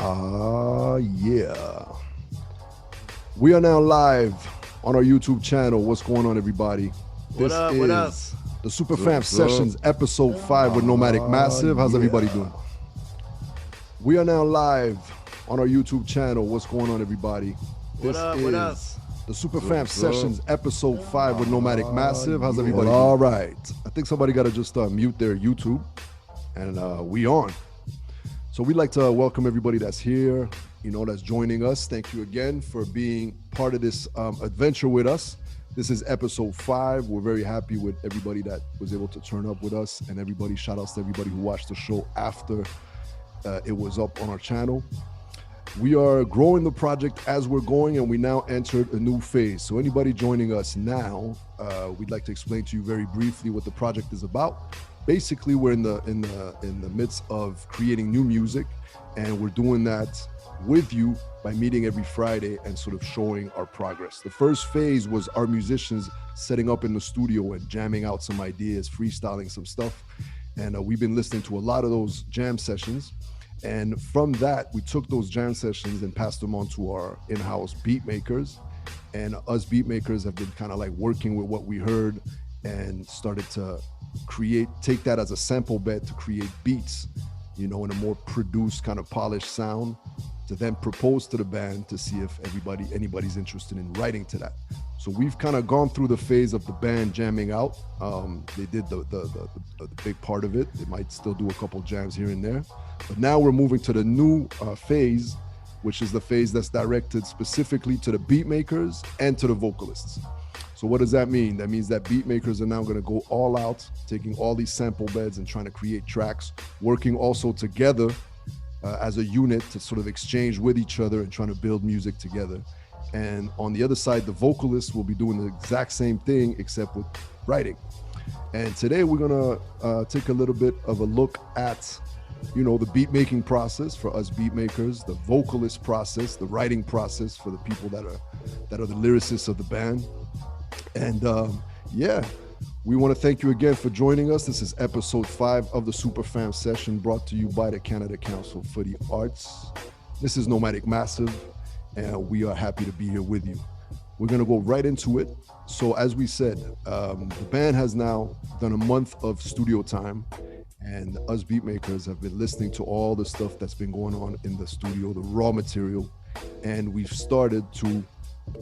Yeah. We are now live on our YouTube channel. What's going on, everybody? What up? What up? The SUPAFAM Sessions, episode 5 with Nomadic Massive. How's everybody doing? We are now live on our YouTube channel. What's going on, everybody? What up? What up? The SUPAFAM Sessions, episode 5 with Nomadic Massive. How's everybody doing? All right. I think somebody got to just mute their YouTube, and we on. So we'd like to welcome everybody that's here, that's joining us. Thank you again for being part of this adventure with us. This is episode 5. We're very happy with everybody that was able to turn up with us, and everybody, shout outs to everybody who watched the show after it was up on our channel. We are growing the project as we're going, and we now entered a new phase. So anybody joining us now, we'd like to explain to you very briefly what the project is about. Basically, we're in the midst of creating new music, and we're doing that with you by meeting every Friday and sort of showing our progress. The first phase was our musicians setting up in the studio and jamming out some ideas, freestyling some stuff. And we've been listening to a lot of those jam sessions. And from that, we took those jam sessions and passed them on to our in-house beat makers. And us beat makers have been kind of like working with what we heard and started to take that as a sample bed to create beats, in a more produced kind of polished sound, to then propose to the band to see if anybody's interested in writing to that. So we've kind of gone through the phase of the band jamming out. They did the big part of it. They might still do a couple jams here and there, but now we're moving to the new phase, which is the phase that's directed specifically to the beat makers and to the vocalists. So what does that mean? That means that beat makers are now going to go all out, taking all these sample beds and trying to create tracks, working also together as a unit to sort of exchange with each other and trying to build music together. And on the other side, the vocalists will be doing the exact same thing, except with writing. And today we're going to take a little bit of a look at, the beat making process for us beat makers, the vocalist process, the writing process for the people that are the lyricists of the band. And we want to thank you again for joining us. This is episode 5 of the SUPAFAM session, brought to you by the Canada Council for the Arts. This is Nomadic Massive, and we are happy to be here with you. We're going to go right into it. So as we said, the band has now done a month of studio time, and us beat makers have been listening to all the stuff that's been going on in the studio, the raw material, and we've started to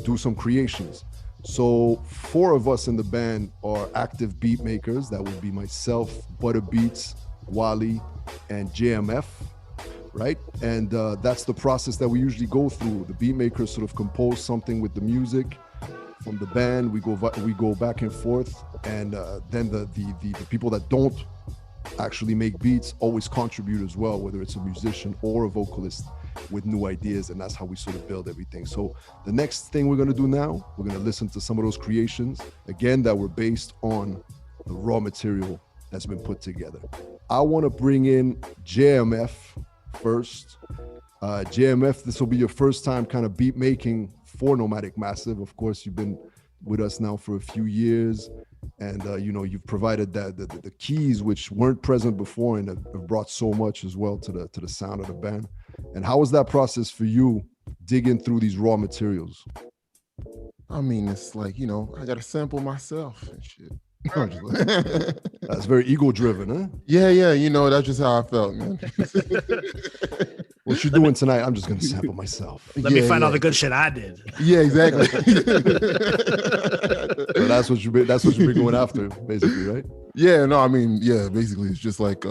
do some creations. So 4 of us in the band are active beat makers. That would be myself, Butter Beats, Wally, and JMF, right? And that's the process that we usually go through. The beat makers sort of compose something with the music from the band. We go back and forth, and then the people that don't actually make beats always contribute as well, whether it's a musician or a vocalist with new ideas, and that's how we sort of build everything. So the next thing we're going to do now, we're going to listen to some of those creations, again, that were based on the raw material that's been put together. I want to bring in JMF first. JMF, this will be your first time kind of beat making for Nomadic Massive. Of course, you've been with us now for a few years, and you've provided the keys which weren't present before and have brought so much as well to the sound of the band. And how was that process for you, digging through these raw materials? I mean, it's like, I got to sample myself and shit. That's very ego-driven, huh? Yeah, that's just how I felt, man. What you doing tonight? I'm just gonna sample myself. Let me find all the good shit I did. Yeah, exactly. So that's what you've been going after, basically, right? Yeah, no, I mean, yeah, basically it's just like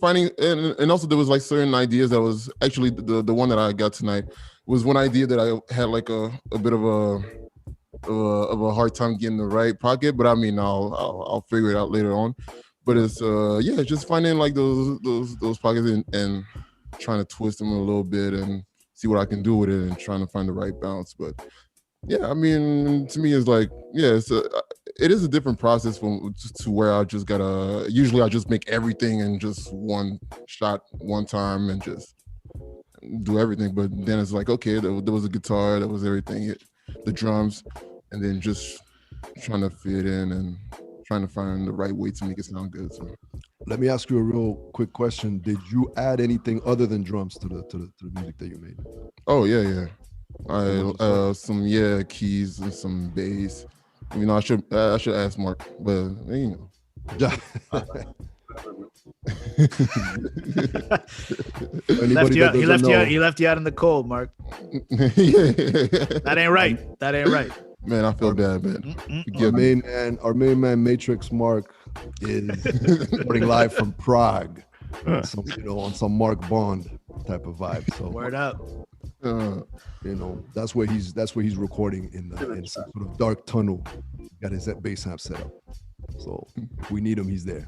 finding, and also there was like certain ideas that was actually the one that I got tonight was one idea that I had like a bit of a hard time getting the right pocket, but I mean I'll figure it out later on. But it's just finding like those pockets and trying to twist them a little bit and see what I can do with it and trying to find the right balance. But yeah, I mean, to me it's like, it is a different process to where I just usually I just make everything in just one shot one time and just do everything. But then it's like, okay, there was a guitar, there was everything, the drums, and then just trying to fit in and trying to find the right way to make it sound good. So Let me ask you a real quick question. Did you add anything other than drums to the music that you made? Oh yeah. What was Some keys and some bass. You know, I should ask Mark, but you know. Yeah. He left you out in the cold, Mark. That ain't right. That ain't right. Man, I feel bad, man. Our main man, Matrix Mark, is recording live from Prague. So, on some Mark Bond type of vibe. So word up. That's where he's recording in some sort of dark tunnel. Got his bass amp set up. So if we need him, he's there.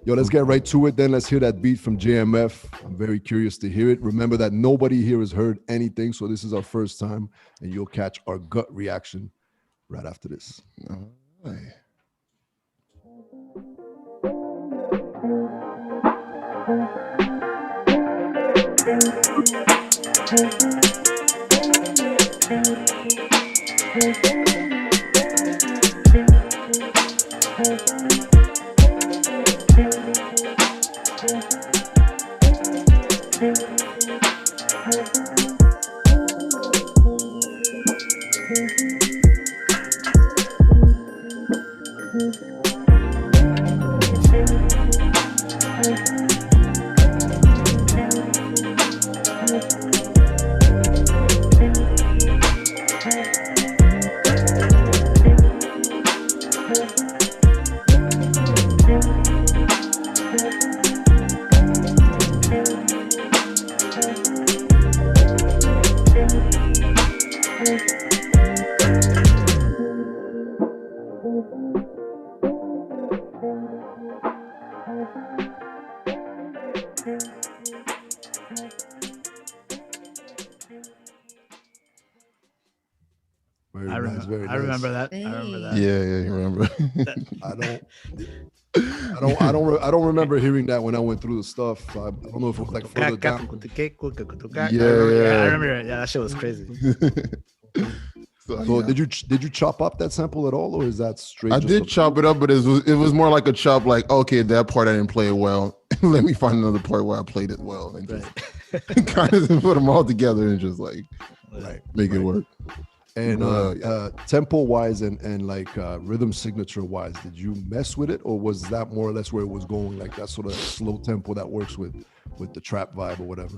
Yo, let's get right to it then. Let's hear that beat from JMF. I'm very curious to hear it. Remember that nobody here has heard anything, so this is our first time, and you'll catch our gut reaction right after this. All right. I remember that. Yeah, you remember. I don't remember hearing that when I went through the stuff. I don't know if it was like further down. Yeah, I remember it. Yeah, that shit was crazy. So did you chop up that sample at all, or is that straight? I did chop it up, but it was more like a chop. Like, okay, that part I didn't play it well. Let me find another part where I played it well, and just kind of put them all together and just like make it work. And tempo wise and like rhythm signature wise, did you mess with it, or was that more or less where it was going, like that sort of slow tempo that works with the trap vibe or whatever?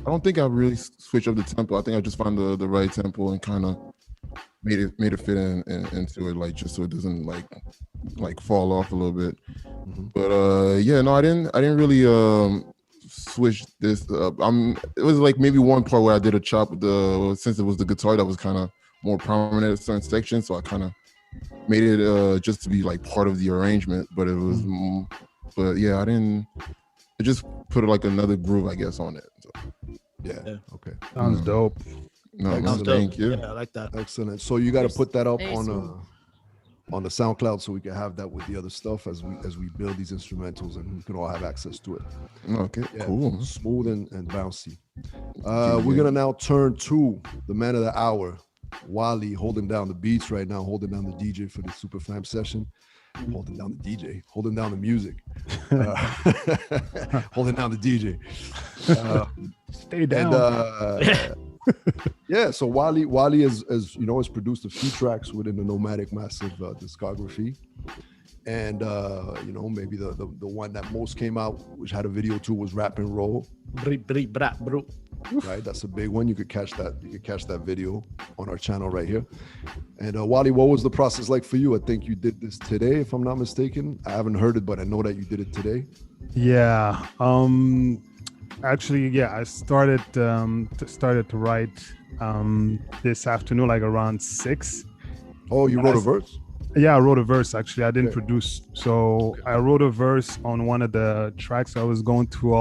I don't think I really switched up the tempo. I think I just found the right tempo and kind of made it fit into it, like just so it doesn't like fall off a little bit. Mm-hmm. But I didn't really switch this up. It was like maybe one part where I did a chop since it was the guitar that was kind of more prominent at certain sections, so I kind of made it just to be like part of the arrangement. But it was, but yeah, I just put like another groove, I guess, on it. So. Yeah. Okay. Sounds dope. No, thank you. Yeah, I like that. Excellent. So you got to put that up on the SoundCloud so we can have that with the other stuff as we build these instrumentals, and we can all have access to it. Okay, cool. Smooth and bouncy. We're gonna now turn to the man of the hour, Wally, holding down the beats right now, holding down the DJ for the SUPAFAM session. Holding down the DJ, holding down the music, holding down the DJ. Stay down. Yeah, so Wally has produced a few tracks within the Nomadic Massive discography, and maybe the one that most came out, which had a video too, was Rap and Roll. Right, that's a big one. You could catch that video on our channel right here. And Wally, what was the process like for you? I think you did this today, if I'm not mistaken. I haven't heard it, but I know that you did it today. Yeah. Actually, yeah, I started to write this afternoon, like around 6. Oh, you wrote a verse? Yeah, I wrote a verse. Actually, I didn't produce. So I wrote a verse on one of the tracks. I was going through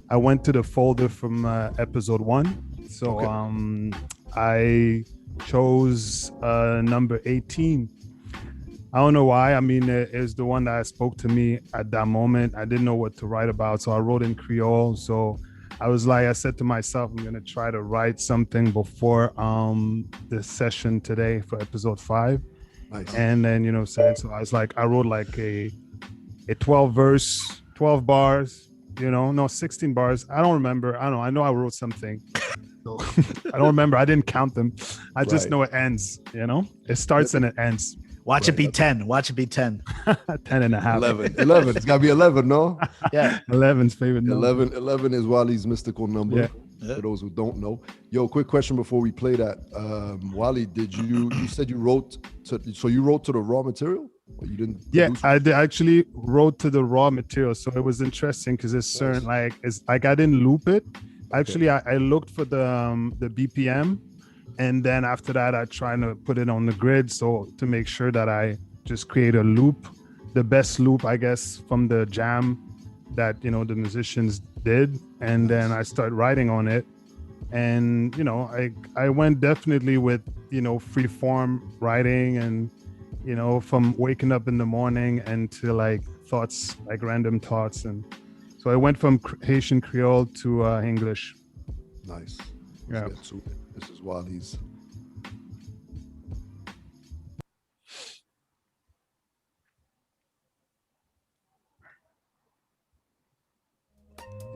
I went to the folder from episode 1. So I chose number 18. I don't know why. I mean, it's the one that spoke to me at that moment. I didn't know what to write about, so I wrote in Creole. So I said to myself, I'm gonna try to write something before the session today for episode 5. Nice. And then, you know, so I was like, I wrote like a 12 verse, 12 bars, you know, no, 16 bars. I don't remember. I don't know. I know I wrote something. So I don't remember. I didn't count them. I just know it ends, you know, it starts and it ends. Watch it be 10. Watch it be 10. 10 and a half. 11. It's gotta be 11, no? Yeah. 11's favorite number. 11 is Wali's mystical number. Yeah. For those who don't know. Yo, quick question before we play that. Wally, you said you wrote to the raw material? Or you didn't? Yeah, I did actually wrote to the raw material. So it was interesting because it's certain, like, it's like I didn't loop it. Actually, I looked for the BPM, and then after that, I tried to put it on the grid. So to make sure that I just create a loop, the best loop, I guess, from the jam that, you know, the musicians did. And then I started writing on it. And, you know, I went definitely with, you know, free form writing and, you know, from waking up in the morning and to like thoughts, like random thoughts. And so I went from Haitian Creole to English. Nice. Yeah. This is Wali's.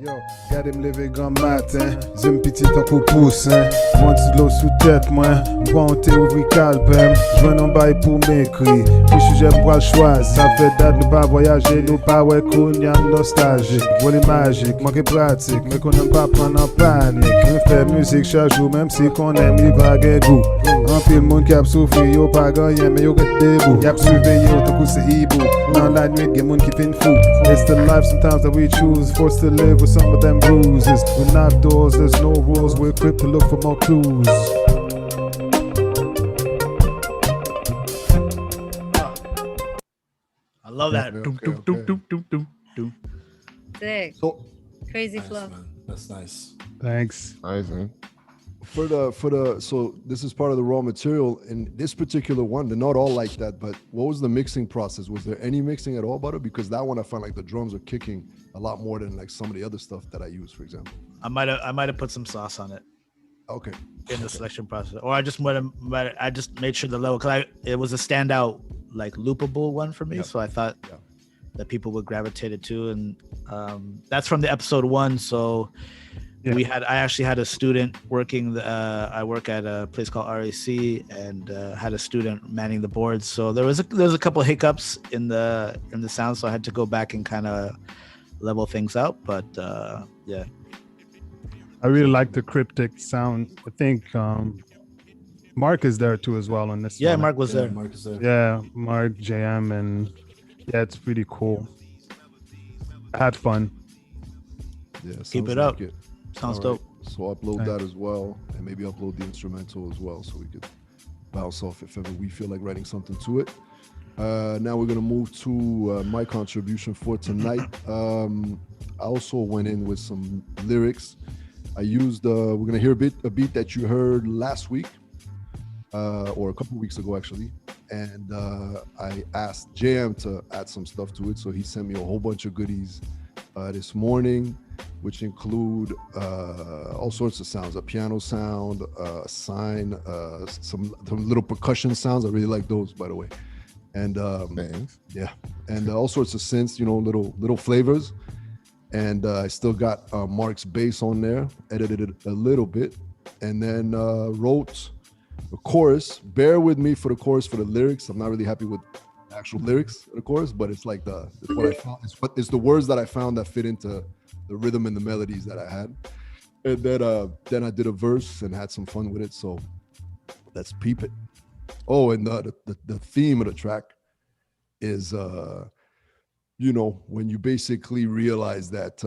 Yo, gade m leve gran matin, zem piti tan pou poussen. Mwen ti d'lo sou tèt mwen, mwen te ouvri kalpem. Jwen an bay pou m'ekri, pi suje m pral chwazi. Sa fè dat nou pa voyaje, nou pa wè koun yam nostalgique. Voli magik, manke pratik, men konen pa pran an panik. Men fè müzik chak jou, menm si konen mi va gen gou. An pil moun ki ap soufri, yo pa ganyen, men yo get debou. Yap suve yo, te kou se hibou. Nan la nwit gen moun ki fin fou. It's the life sometimes that we choose, forced to live with some of them bruises. We knock doors, there's no rules, we're equipped to look for more clues. I love that. Sick. So Crazy Nice, flow. man. That's nice. Thanks. Nice, man. so this is part of the raw material in this particular one. They're not all like that, but what was the mixing process? Was there any mixing at all about it? Because that one I find like the drums are kicking a lot more than like some of the other stuff that I use, for example. I might have put some sauce on it Okay. in the selection process, or I just made sure the level, because it was a standout like loopable one for me, Yeah. so I thought Yeah. that people would gravitate it to, and that's from the episode 1. So Yeah. I actually had a student working. I work at a place called RAC, and had a student manning the boards. So there was a couple hiccups in the sound, so I had to go back and kind of level things out. But yeah. I really like the cryptic sound. I think Mark is there too as well on this. Yeah, one. Mark was Yeah, there. Mark is there. Yeah, Mark, JM, and yeah, it's pretty cool. I had fun. Yeah. Keep sounds it up. like it. Sounds All right. dope. So upload Thanks. that as well, and maybe upload the instrumental as well, so we could bounce off if ever we feel like writing something to it. Now we're gonna move to my contribution for tonight. I also went in with some lyrics. I used we're gonna hear a beat that you heard last week, or a couple weeks ago actually, and I asked JM to add some stuff to it, so he sent me a whole bunch of goodies this morning, which include all sorts of sounds, a piano sound, a sign, some little percussion sounds. I really like those, by the way. And Thanks. yeah, and all sorts of synths, you know, little flavors. And I still got Mark's bass on there, edited it a little bit, and then wrote a chorus. Bear with me for the chorus for the lyrics. I'm not really happy with the actual lyrics of the chorus, but it's like it's what I found. It's the words that I found that fit into the rhythm and the melodies that I had. And then I did a verse and had some fun with it. So let's peep it. Oh, and the theme of the track is you know, when you basically realize that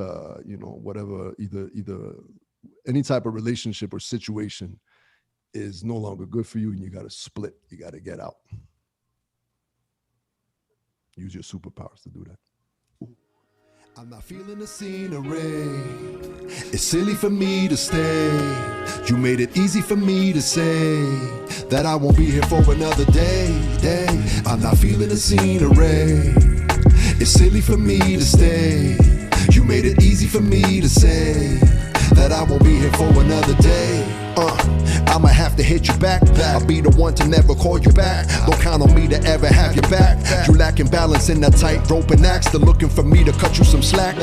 you know, whatever, either any type of relationship or situation is no longer good for you, and you got to split, you got to get out. Use your superpowers to do that. I'm not feeling the scenery. It's silly for me to stay. You made it easy for me to say that I won't be here for another day. I'm not feeling the scenery. It's silly for me to stay. You made it easy for me to say that I won't be here for another day. I'ma have to hit you back. I'll be the one to never call you back. Don't count on me to ever have your back. You lacking balance in that tight rope and axe. They're looking for me to cut you some slack.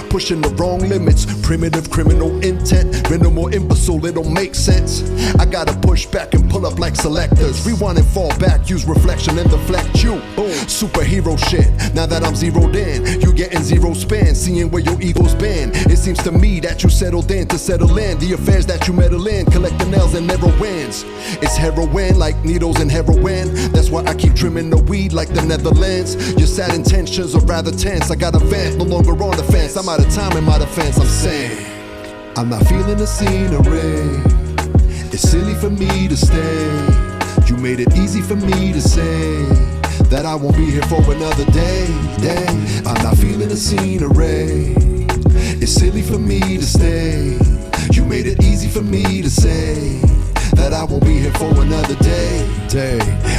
Pushing the wrong limits, primitive criminal intent. Minimal imbecile, it don't make sense. I gotta push back and pull up like selectors. Rewind and fall back, use reflection and deflect you. Superhero shit, now that I'm zeroed in. You getting zero spin, seeing where your ego's been. It seems to me that you settled in to settle in. The affairs that you meddle in, collect the nails and never wins. It's heroin like needles and heroin. That's why I keep trimming the weed like the Netherlands. Your sad intentions are rather tense. I got a vent, no longer on the fence. I'm out of time in my defense, I'm saying I'm not feeling the scenery. It's silly for me to stay. You made it easy for me to say that I won't be here for another day. I'm not feeling the scenery. It's silly for me to stay. You made it easy for me to say that I won't be here for another day.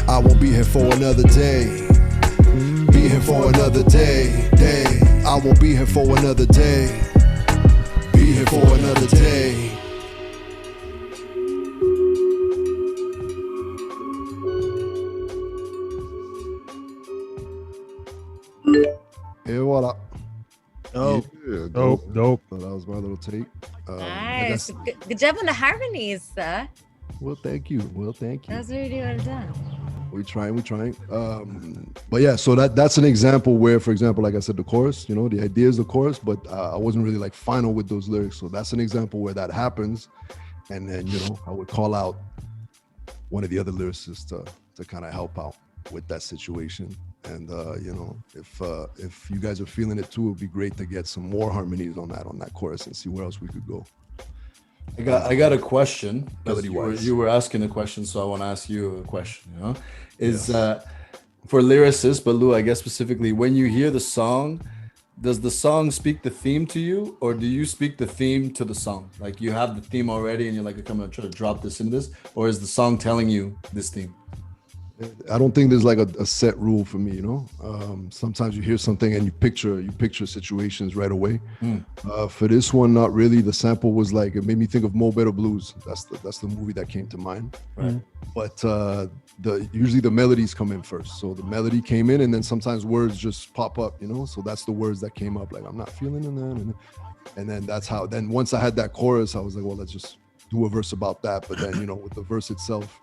I won't be here for another day. Be here for another day. I won't be here for another day. Be here for another day. Et voilà. Oh, Yeah, Dope. So that was my little take. Nice. Good job on the harmonies, sir. Well, thank you. That was really well done. We're trying. But yeah, so that's an example where, for example, like I said, the chorus, the idea is the chorus, but I wasn't really like final with those lyrics. So that's an example where that happens. And then, I would call out one of the other lyricists to kind of help out with that situation. And if you guys are feeling it too, it'd be great to get some more harmonies on that chorus and see where else we could go. I got a question. Melody-wise. You were asking a question, so I want to ask you a question. For lyricists, but Lou, I guess specifically, when you hear the song, does the song speak the theme to you, or do you speak the theme to the song? Like you have the theme already, and you're like, "I'm gonna try to drop this in this," or is the song telling you this theme? I don't think there's like a set rule for me, sometimes you hear something and you picture situations right away. For this one, not really. The sample was like, it made me think of Mo Better Blues. That's the movie that came to mind. Right. But usually the melodies come in first. So the melody came in and then sometimes words just pop up, so that's the words that came up, like I'm not feeling in that. And then that's how, then once I had that chorus, I was like, well, let's just do a verse about that. But then, with the verse itself,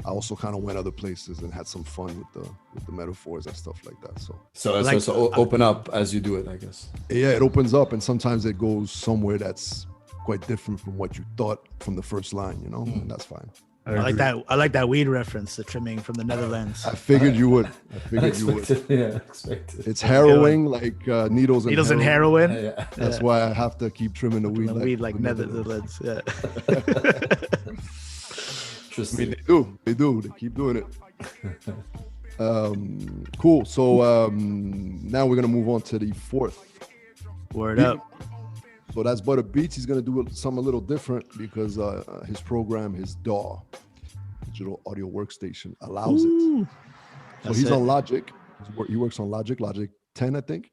I also kind of went other places and had some fun with the metaphors and stuff like that. So it's open up as you do it, I guess. Yeah, it opens up, and sometimes it goes somewhere that's quite different from what you thought from the first line, and that's fine. I like that weed reference, the trimming from the Netherlands. I figured you would. Yeah, expected. It's harrowing, like needles and heroin. Yeah. That's why I have to keep trimming the weed. Like Netherlands. Yeah. I mean, they do. They keep doing it. Cool. So now we're gonna move on to the fourth. Word up. So that's Butter Beats. He's gonna do something a little different because his program, his DAW, digital audio workstation, allows it. So he's on Logic. He works on Logic 10, I think.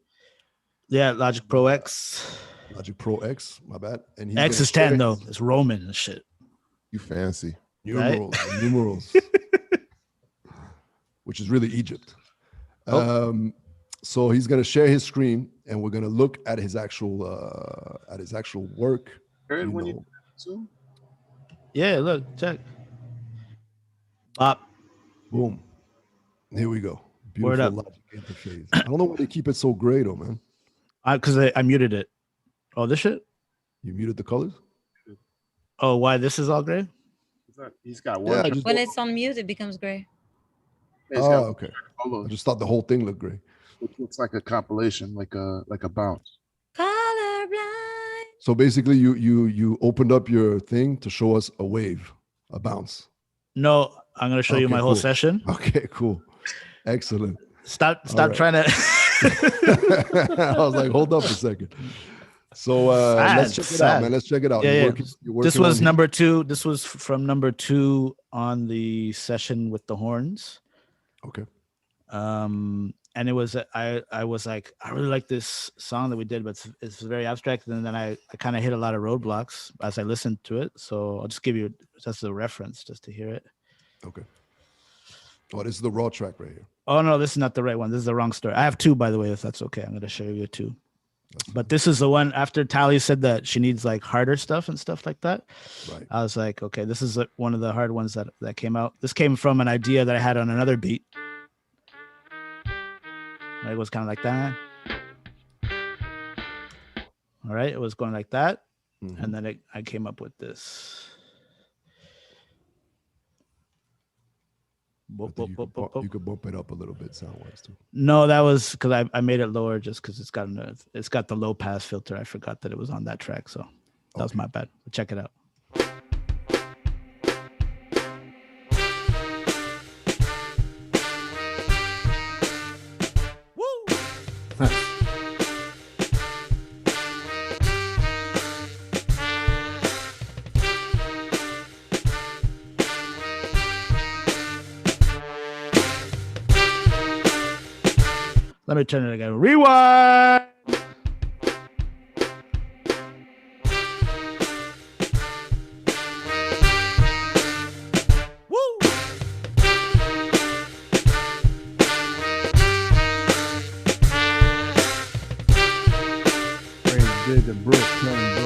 Yeah, Logic Pro X. Logic Pro X. My bad. And he's X is 10 though. It's Roman and shit. You fancy. Numerals. Which is really Egypt. So he's gonna share his screen, and we're gonna look at his actual work. Yeah, look, check. Bop. Boom. Here we go. Word Beautiful up. Logic interface. I don't know why they keep it so gray though, man. Because I muted it. Oh, this shit? You muted the colors? Oh, why this is all gray? He's got one. Yeah, When it's on mute, it becomes gray. Oh, okay. I just thought the whole thing looked gray. It looks like a compilation, like a bounce. Colorblind. So basically, you opened up your thing to show us a wave, a bounce. No, I'm gonna show you my whole session. Okay, cool, excellent. Stop right. trying to. I was like, hold up a second. So let's check it out, man. Let's check it out. Yeah, you're working this was on number 2. This was from number 2 on the session with the horns. Okay. and it was I was like, I really like this song that we did, but it's very abstract. And then I kind of hit a lot of roadblocks as I listened to it. So I'll just give you just a reference just to hear it. Okay. Oh, this is the raw track right here. Oh no, this is not the right one. This is the wrong story. I have two, by the way, if that's okay. I'm gonna show you two. But this is the one after Tally said that she needs like harder stuff and stuff like that. Right. I was like, okay, this is one of the hard ones that came out. This came from an idea that I had on another beat. It was kind of like that. All right, it was going like that. Mm-hmm. And then I came up with this. You could bump it up a little bit sound-wise too. No, that was because I made it lower just because it's got the low pass filter. I forgot that it was on that track, so that was my bad. Check it out. Woo! Let me turn it again. Rewind. Woo! Praise Digger, Brooklyn, bro.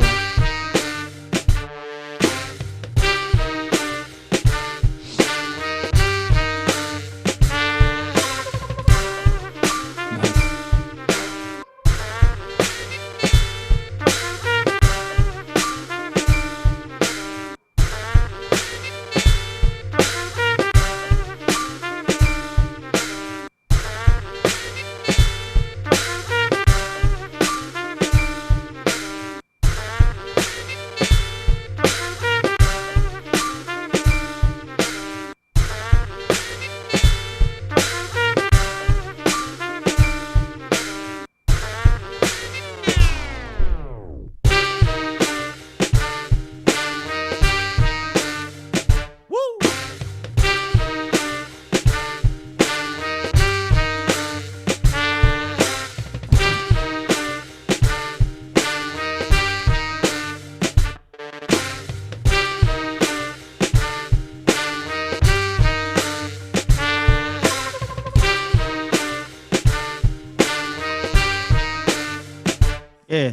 Yeah.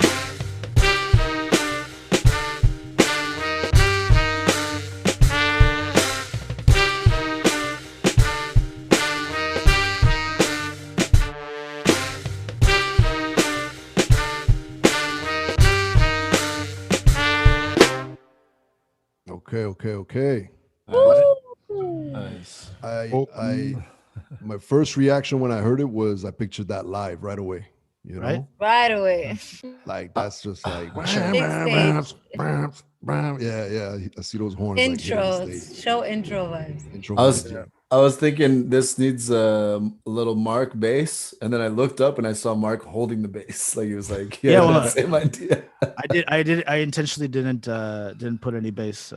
Okay. Nice. My first reaction when I heard it was I pictured that live right away. You know, Right? Right away. like that's just like Big stage. yeah. I see those horns. Like, hitting the Intros. stage. Show intro vibes. Intro. I was thinking this needs a little Mark bass, and then I looked up and I saw Mark holding the bass. Like he was like, Yeah, the well, same idea. I intentionally didn't put any bass.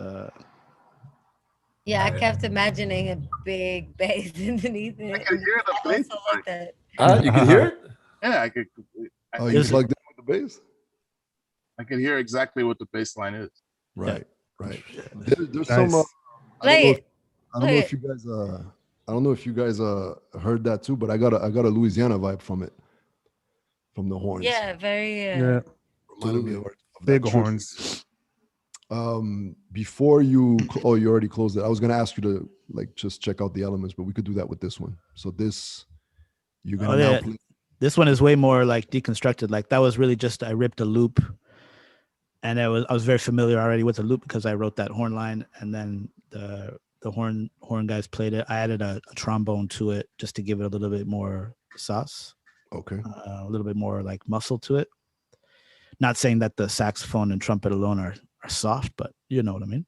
Yeah, I kept imagining a big bass underneath it. I can hear the I bass. also like that. You can hear it? Yeah, I could. Oh, you plugged in with the bass? I can hear exactly what the bass line is. Right. There's Nice. some. Play it. I don't know if you guys. I don't know if you guys heard that too, but I got a Louisiana vibe from it, from the horns. Yeah, very. Yeah, Reminded me of big that horns. Before you already closed it. I was gonna ask you to like just check out the elements, but we could do that with this one. So this, you're gonna now play. This one is way more like deconstructed. Like that was really just I ripped a loop, and I was very familiar already with the loop because I wrote that horn line, and then the horn guys played it. I added a trombone to it just to give it a little bit more sauce. Okay. A little bit more like muscle to it. Not saying that the saxophone and trumpet alone are soft, but you know what I mean.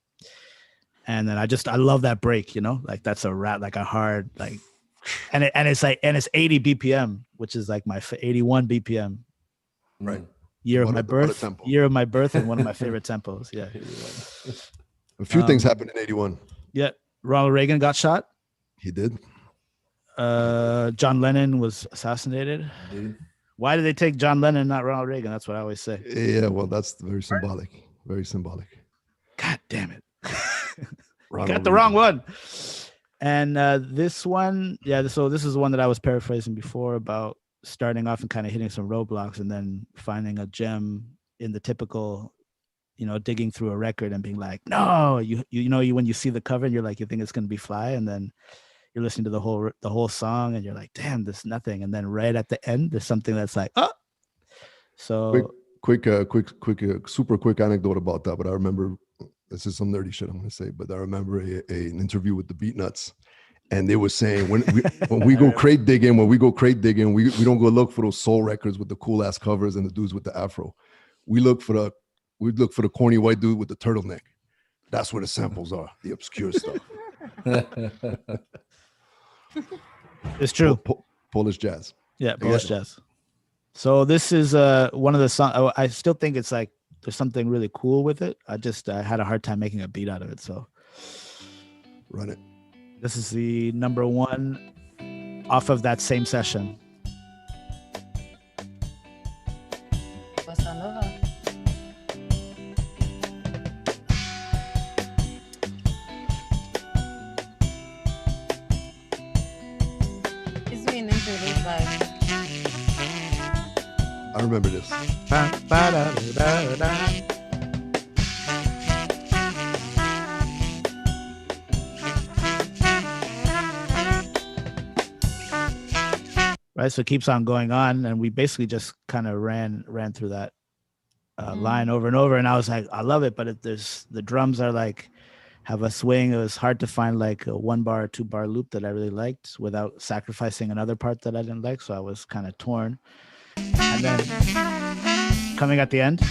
And then I love that break, you know, like that's a rat, like a hard, like, and it's 80 BPM, which is like my 81 BPM. Right. Year of my birth, and one of my favorite tempos. Yeah. A few things happened in 81. Yeah. Ronald Reagan got shot. He did. John Lennon was assassinated. Why did they take John Lennon, not Ronald Reagan? That's what I always say. Yeah, well, that's very symbolic. Very symbolic. God damn it. You Ronald got the wrong Reagan. one. And this one, yeah, so this is one that I was paraphrasing before about starting off and kind of hitting some roadblocks and then finding a gem in the typical, digging through a record and being like, no, you when you see the cover and you're like, you think it's going to be fly, and then you're listening to the whole song and you're like, damn, there's nothing. And then right at the end, there's something that's like, oh. So quick, super quick anecdote about that. But I remember, this is some nerdy shit I'm going to say, but I remember an interview with the Beatnuts, and they were saying when we go crate digging, we don't go look for those soul records with the cool ass covers and the dudes with the afro. We look for the corny white dude with the turtleneck. That's where the samples are, the obscure stuff. It's true. Polish jazz. Yeah, Polish jazz. So this is one of the songs. I still think it's like there's something really cool with it. I had a hard time making a beat out of it. So run it. This is the number one off of that same session. Bossa Nova. It's being introduced by. I remember this. Right, so it keeps on going on, and we basically just kind of ran through that line over and over, and I was like, I love it, but the drums are like have a swing. It was hard to find like a 1 bar or 2 bar loop that I really liked without sacrificing another part that I didn't like, so I was kind of torn. And then coming at the end,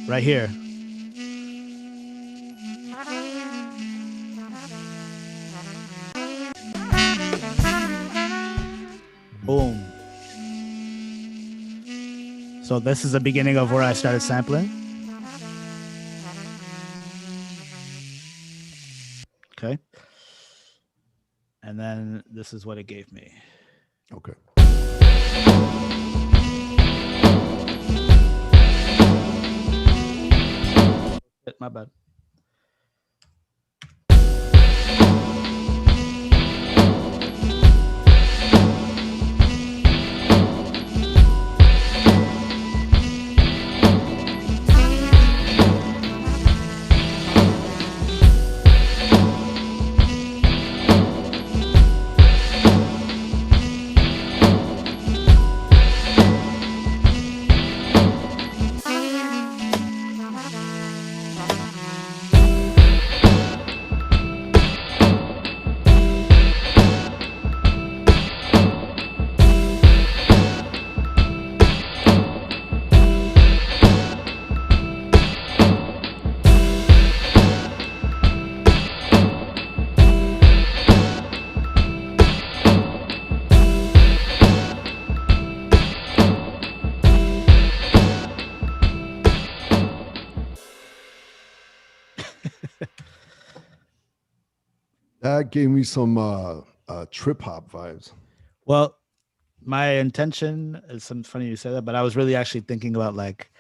right here. Boom. So this is the beginning of where I started sampling. Okay. And then this is what it gave me. Okay. My bad. That gave me some trip hop vibes. Well, my intention is something funny you said that, but I was really actually thinking about like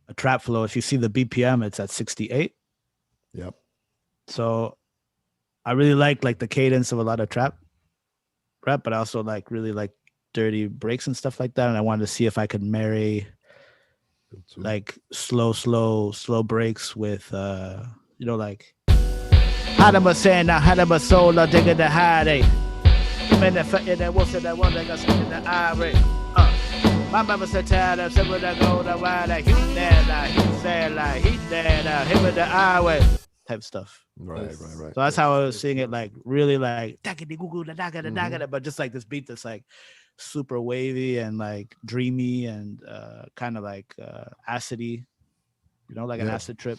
a trap flow. If you see the BPM, it's at 68. Yep. So I really like the cadence of a lot of trap rap, but I also really like dirty breaks and stuff like that. And I wanted to see if I could marry like slow breaks with like Hadama saying now Hadama soul or digger the hide. Man that fucking that wolf that one that got stuck in the eye. My mama said tired of some of the gold that why that he there he said like he there him with the highway type stuff. Right. So that's how I was seeing it, like really like but just like this beat that's like super wavy and like dreamy and kind of like acidy, like an acid trip.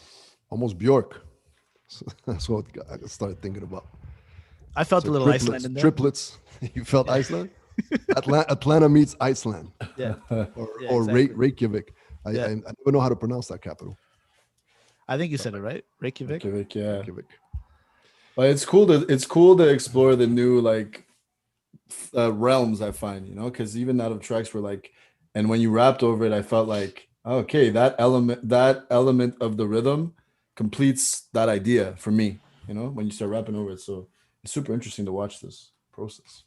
Almost Bjork. So that's what I started thinking about. I felt a little Iceland in there. Triplets. You felt Iceland? Atlanta meets Iceland. Yeah. Or exactly. Reykjavik. I never know how to pronounce that capital. I think you said it right, Reykjavik. Reykjavik, yeah. Reykjavik. But it's cool to explore the new like realms. I find, because even out of tracks were like, and when you rapped over it, I felt like, okay, that element of the rhythm completes that idea for me. When you start rapping over it, so it's super interesting to watch this process.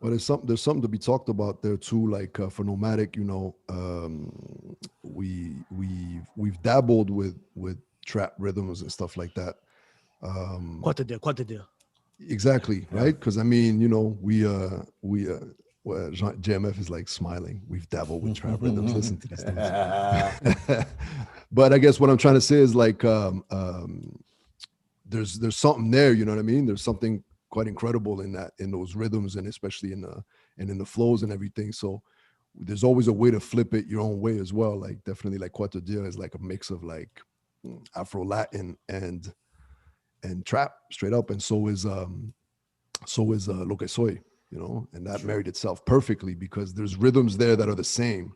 Well, there's something to be talked about there too. Like for Nomadic, we've dabbled with trap rhythms and stuff like that. What to do? Exactly, right? Because I mean, well, JMF is like smiling. We've dabbled with trap rhythms. Listen to these things. But I guess what I'm trying to say is like, there's something there. You know what I mean? There's something quite incredible in those rhythms, and especially in the flows and everything. So there's always a way to flip it your own way as well. Like definitely like Cuatro Dia is like a mix of like Afro Latin and trap straight up, and so is Lo Que Soy, and that married itself perfectly because there's rhythms there that are the same.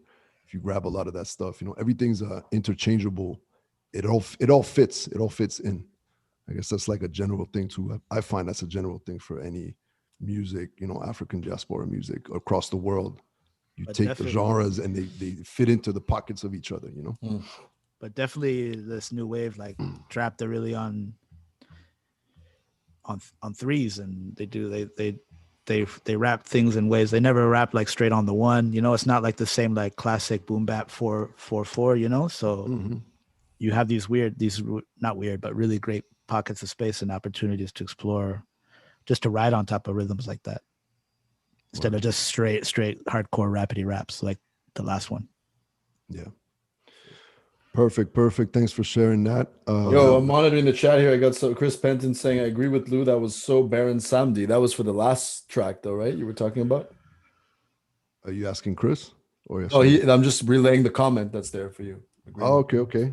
If you grab a lot of that stuff, everything's interchangeable. It all fits in. I guess that's like a general thing too. I find that's a general thing for any music, African diaspora music across the world. You But take the definitely- genres and they fit into the pockets of each other, But definitely this new wave, like trap, they're really on threes, and they rap things in ways they never rap like straight on the one. It's not like the same like classic boom bap 4/4. So you have these not weird, but really great pockets of space and opportunities to explore, just to ride on top of rhythms like that, instead of just straight hardcore rapidy raps like the last one. Yeah. Perfect. Thanks for sharing that. Yo, I'm monitoring the chat here. I got Chris Penton saying, I agree with Lou. That was so Baron Samdi. That was for the last track though, right? You were talking about? Are you asking Chris? Or I'm just relaying the comment that's there for you. Oh, okay.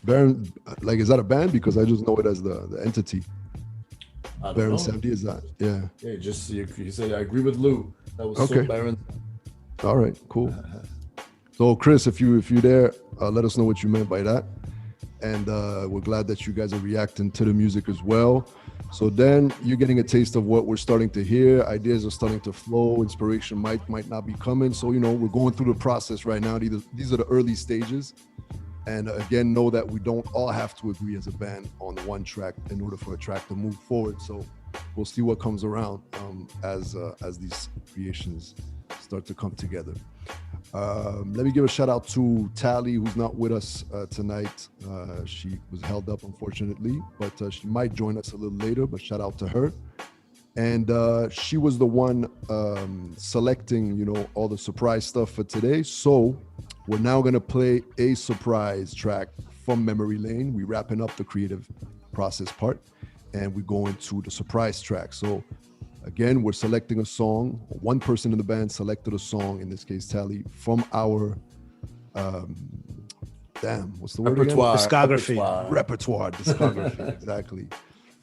Baron, like, is that a band? Because I just know it as the entity. Baron 70 is that? Yeah. Yeah, you said I agree with Lou. That was Okay. so Baron. All right, cool. So Chris, if you're there, let us know what you meant by that. And we're glad that you guys are reacting to the music as well. So then you're getting a taste of what we're starting to hear. Ideas are starting to flow. Inspiration might not be coming. So, we're going through the process right now. These are the early stages. And again, know that we don't all have to agree as a band on one track in order for a track to move forward. So we'll see what comes around as these creations start to come together. Let me give a shout out to Tally, who's not with us tonight. She was held up, unfortunately, but she might join us a little later, but shout out to her. And she was the one selecting, all the surprise stuff for today. So we're now going to play a surprise track from Memory Lane. We're wrapping up the creative process part, and we go into the surprise track. So again, we're selecting a song. One person in the band selected a song, in this case, Tally, from our, what's the word again? Repertoire, discography, exactly.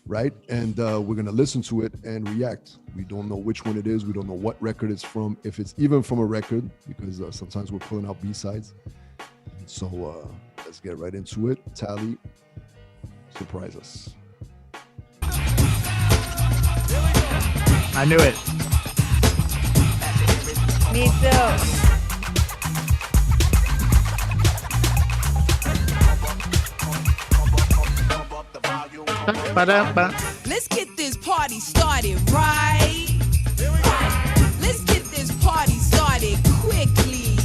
Right? And we're going to listen to it and react. We don't know which one it is. We don't know what record it's from, if it's even from a record, because sometimes we're pulling out B-sides. So let's get right into it. Tally, surprise us. I knew it. Me too. Let's get this party started, right? Let's get this party started quickly,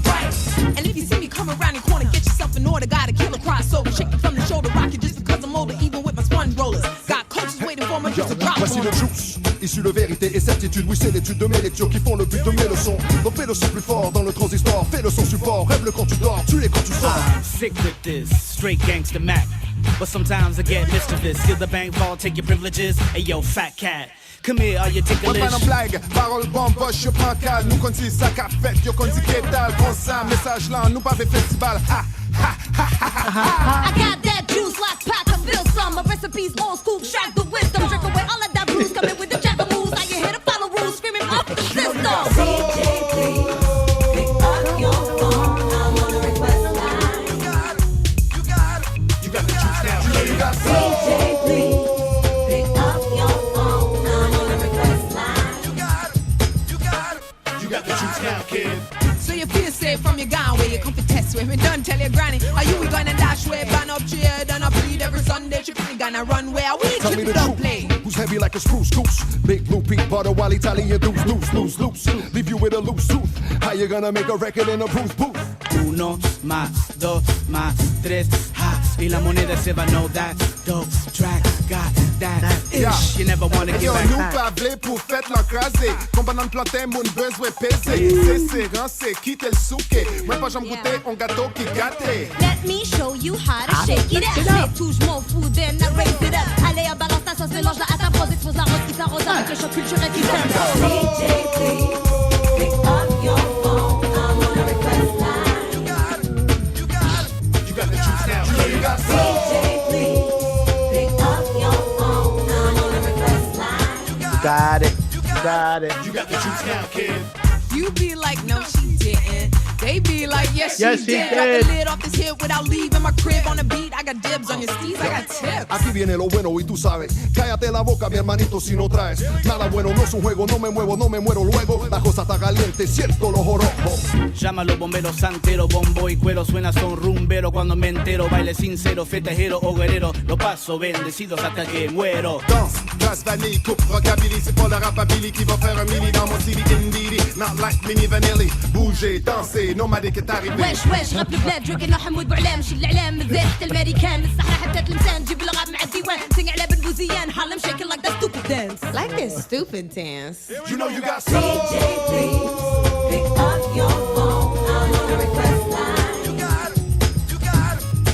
right? And if you see me come around the corner, get yourself in order. Got a killer crossover, shaking from the shoulder, rocking just because I'm older, even with my sponge rollers. Got coaches waiting for my juice to drop. Voici le juice, issu de vérité et certitude. Oui, c'est l'étude de mes lectures qui font le but de mes leçons. Donc fais le son plus fort dans le transistor. Fais le son support, rêve-le quand tu dors, tue-les quand tu sors. I'm sick with this, straight gangster Mac. But sometimes I get mischievous. Feel the bank fall, take your privileges. Hey yo, fat cat. Come here, are you ticklish? Pas en blague, parole bamboche, je prends calme. Nous qu'on dit sac à fête, yo qu'on dit qu'étal. Qu'on sent message là, nous pas fait festival. Ha, ha, ha, ha, ha. I got that juice like pack, I feel some. My recipes old school, track the wisdom. Drink away all of that blues, coming with the jack of moves. Now you hear the follow rules, screaming off the system. DJ, please, pick up your phone. I'm on a request line. this way. Me done tell your granny, are you we gonna dash way? Ban up cheer, done up bleed every Sunday. She think gonna run where we Tell me the don't truth. play. Who's heavy like a spruce goose? Big blue peak butter while Italian dudes loose. Leave you with a loose tooth. How you gonna make a record in a Bruce booth? Uno más, dos más, tres, ha. Y la moneda se va, know that. Dope track, got that ish. You never wanna get Yo, back. nous pavlé pour fête l'encraser. Combat dans le plantain, moun besoin peser. C'est rancé, quitte le souké. Moi pas j'aime goûter un gâteau qui gâté. Let me show you how to shake it up. C'est toujours fou, then I raise it up. Allez, à balance ta sauce, mélange la à ta prose, expose la rose qui s'arrose avec le choc culturel qui s'aime. DJ, please, pick up your phone. I'm on a request line. You got the juice now. You got DJ, please, pick up your phone. I'm on a request line. Got it. Got it. You got the juice now, kid. You be like, no, she didn't. They be like, yes, she did. Got the lid off this hit without leaving my crib on the beat. I got dibs on your steez, I got tips. Aquí viene lo bueno y tú sabes. Cállate la boca, mi hermanito, si no traes nada bueno, no es un juego. No me muevo, no me muero luego. La cosa está caliente, cierto, los jorobos. Llama a los bomberos, santero, bombo y cuero. Suena son rumbero cuando me entero. Baile sincero, festejero o guerrero. Lo paso bendecidos hasta que muero. Danse, glace, vanille, coupe, rockabilly. C'est pas le rapabili qui va faire un mini dans mon city indie. Not like mini vanilli. Bouger, danser, nomadic est arrivé. wesh راب البلاد جوكي نوع حمود بعلام شي الاعلام من زيت الامريكان من الصحراء حتى تلمسان جيب الغاب مع الديوان سنق على بن بوزيان حرم shaking like that stupid dance. Like this stupid dance. You know you got soul. DJ, please, pick up your phone. I'm on a request line. You got it.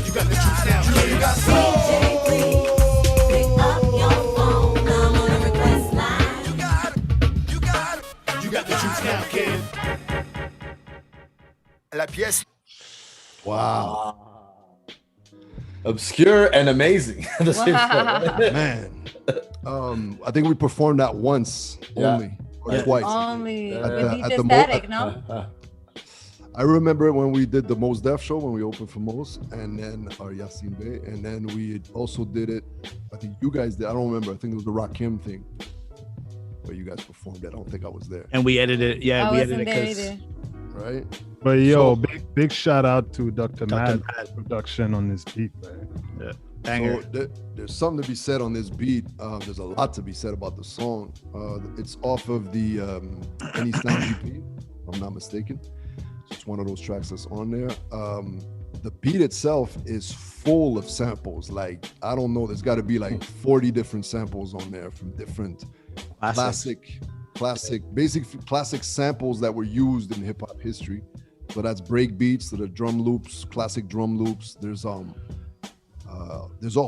You got the juice now. You know you got soul. DJ, please, pick up your phone. I'm on a request line. You got it. You got the juice now, kid. La pièce. Wow. Obscure and amazing at the same time. Man. I think we performed that once only or twice. Only At with the- at DJ the Static, no? I remember when we did the Mos Def show when we opened for Mos, and then our Yasin Bey, and then we also did it. I think you guys did. I don't remember. I think it was the Rakim thing where you guys performed it. I don't think I was there. And we edited. Yeah, I we wasn't edited there because either. Right. But yo, So- big shout out to Dr. Mad Mad. production on this beat, man. yeah, banger. So there's something to be said on this beat. There's a lot to be said about the song. It's off of the Any Sound EP, if I'm not mistaken. It's one of those tracks that's on there. The beat itself is full of samples. Like, I don't know, there's got to be like 40 different samples on there from different classic samples that were used in hip hop history. So that's break beats, to the drum loops, classic drum loops. There's all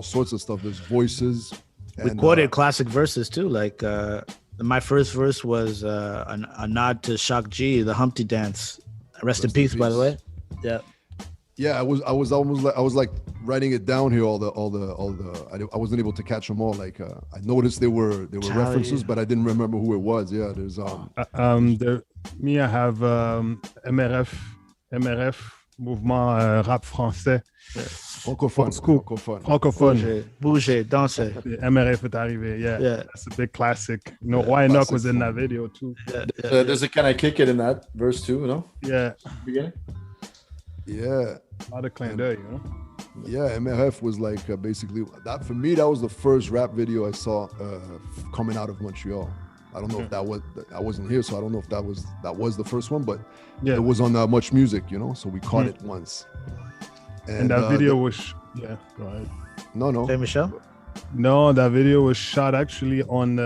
sorts of stuff. There's voices. We quoted classic verses too. Like my first verse was a nod to Shock G, the Humpty Dance. Rest in peace, by the way. Yeah. Yeah, I was like writing it down here. I wasn't able to catch them all. Like I noticed there were references, but I didn't remember who it was. Yeah, there's I have MRF Mouvement Rap Français. Francophone. Francophone. Bouger, danser. MRF est arrivé. Yeah, that's a big classic. You know, Why Knock was in that video too. There's a Can I Kick It in that verse too, no? Yeah. Beginning? Yeah. A lot of claim there, you know? Yeah, MRF was like basically that for me. That was the first rap video I saw coming out of Montreal. I don't know if that was. I wasn't here, so I don't know if that was the first one. But yeah, it was on Much Music, you know. So we caught it once. And that video was right. No. Hey, Michelle? No, that video was shot actually on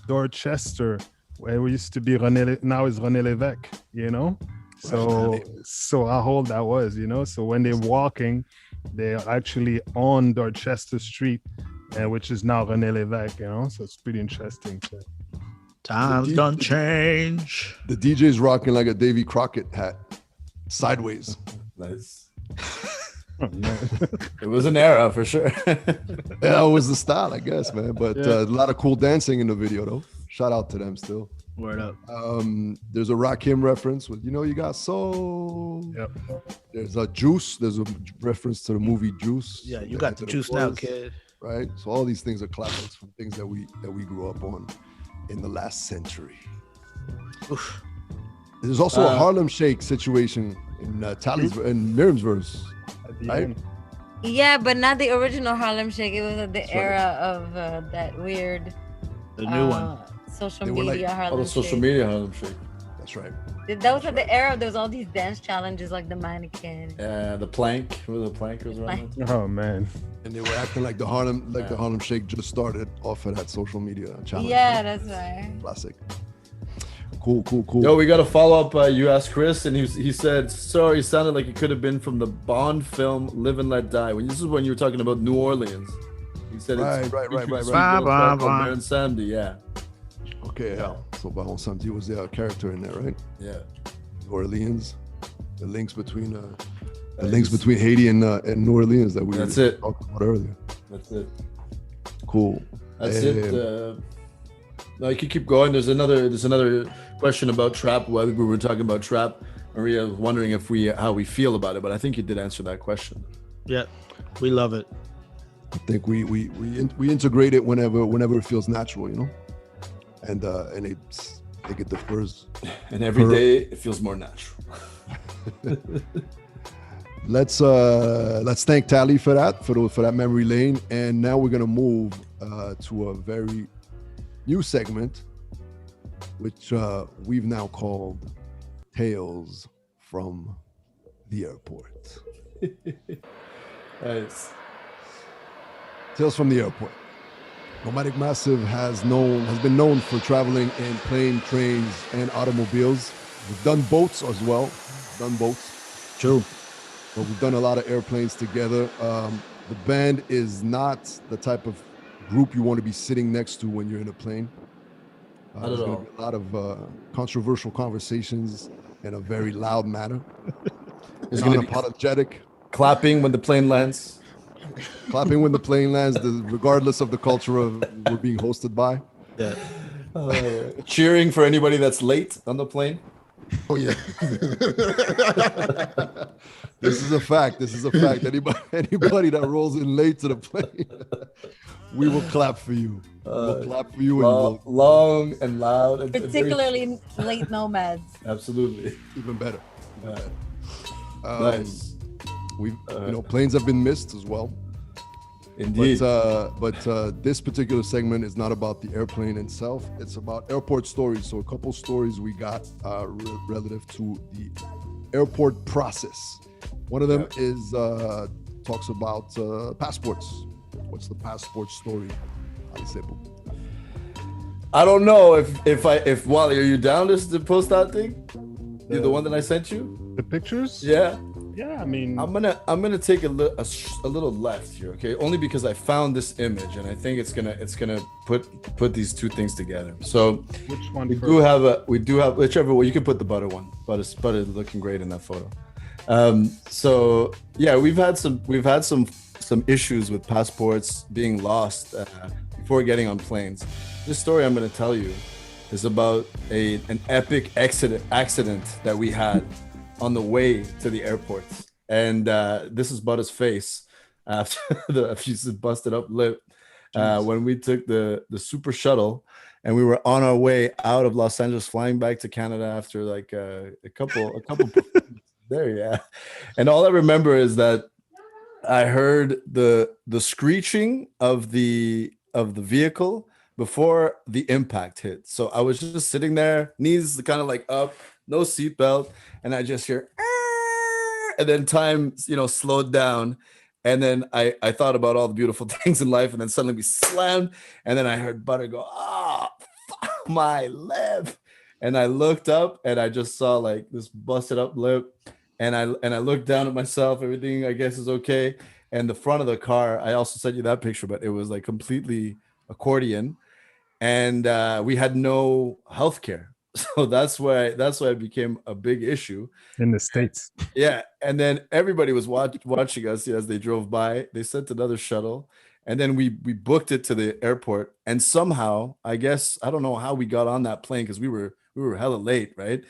Dorchester, where we used to be René. Now it's René Lévesque, you know. So how old that was, you know. So when they're walking, they're actually on Dorchester Street, which is now René Lévesque, you know. So it's pretty interesting. Times don't change. The DJ's rocking like a Davy Crockett hat, sideways. Nice. It was an era for sure. Yeah, it was the style, I guess, man. But a lot of cool dancing in the video, though. Shout out to them still. Word up. There's a Rakim reference with, you got soul. Yep. There's a Juice. There's a reference to the movie Juice. Yeah, you got the juice now, kid. Right. So all these things are classics from things that we grew up on in the last century. Oof. There's also a Harlem Shake situation Tally's and Miriam's verse, right? Yeah, but not the original Harlem Shake. It was at the That's era of that weird, the new one, social They were media like- Harlem the social Shake. media Harlem Shake. That's right. That was at the era. There was all these dance challenges like the mannequin. The plank. Remember the plank was around? that time? Oh man. And they were acting like the Harlem Shake just started off of that social media challenge. Yeah, that's right. Classic. Cool. Yo, we got a follow up. You asked Chris, and he said, "Sorry, it sounded like it could have been from the Bond film Live and Let Die." This is when you were talking about New Orleans. He said, Right. Baron Sandy, yeah. Okay, yeah. So Baron Samedi was the character in there, right? Yeah. New Orleans. The links between Haiti and New Orleans that we That's it. talked about earlier. That's it. Cool. That's it. No, you can keep going. There's another question about trap. Well, we were talking about trap. Maria was wondering how we feel about it, but I think you did answer that question. Yeah, we love it. I think we integrate it whenever it feels natural, you know, and I think it differs. And every day it feels more natural. Let's thank Tally for that memory lane, and now we're gonna move to a very new segment, which we've now called Tales from the Airport. Nice. Tales from the Airport. Nomadic Massive has been known for traveling in plane, trains, and automobiles. We've done boats as well. True. But we've done a lot of airplanes together. The band is not the type of group you want to be sitting next to when you're in a plane. There's going to be a lot of controversial conversations in a very loud manner. It's going to be unapologetic. Clapping when the plane lands. Clapping when the plane lands, regardless of the culture we're being hosted by. Yeah. Cheering for anybody that's late on the plane. Oh yeah. This is a fact. Anybody that rolls in late to the plane, we will clap for you. We'll clap for you. Long and loud. And Particularly late nomads. Absolutely. Even better. Nice. Planes have been missed as well. Indeed. But this particular segment is not about the airplane itself. It's about airport stories. So a couple stories we got relative to the airport process. One of them is talks about passports. What's the passport story? I don't know if Wally, are you down to post that thing? The one that I sent you? The pictures? Yeah. Yeah, I mean, I'm gonna take a little left here, okay? Only because I found this image and I think it's gonna put these two things together. So which one? We do have whichever one. You can put the butter one. Butter looking great in that photo. So yeah, we've had some issues with passports being lost before getting on planes. This story I'm gonna tell you is about an epic accident that we had on the way to the airport, and this is Butter's face after she's busted up lip when we took the super shuttle, and we were on our way out of Los Angeles, flying back to Canada after like a couple there, yeah. And all I remember is that I heard the screeching of the vehicle before the impact hit. So I was just sitting there, knees kind of like up, no seatbelt, and I just hear, and then time, slowed down. And then I thought about all the beautiful things in life, and then suddenly we slammed, and then I heard Butter go, fuck my lip. And I looked up and I just saw like this busted up lip, and I looked down at myself, everything I guess is okay. And the front of the car, I also sent you that picture, but it was like completely accordion, and we had no healthcare. So that's why it became a big issue in the States. Yeah, and then everybody was watching us as they drove by. They sent another shuttle, and then we booked it to the airport. And somehow, I guess I don't know how we got on that plane because we were hella late, right?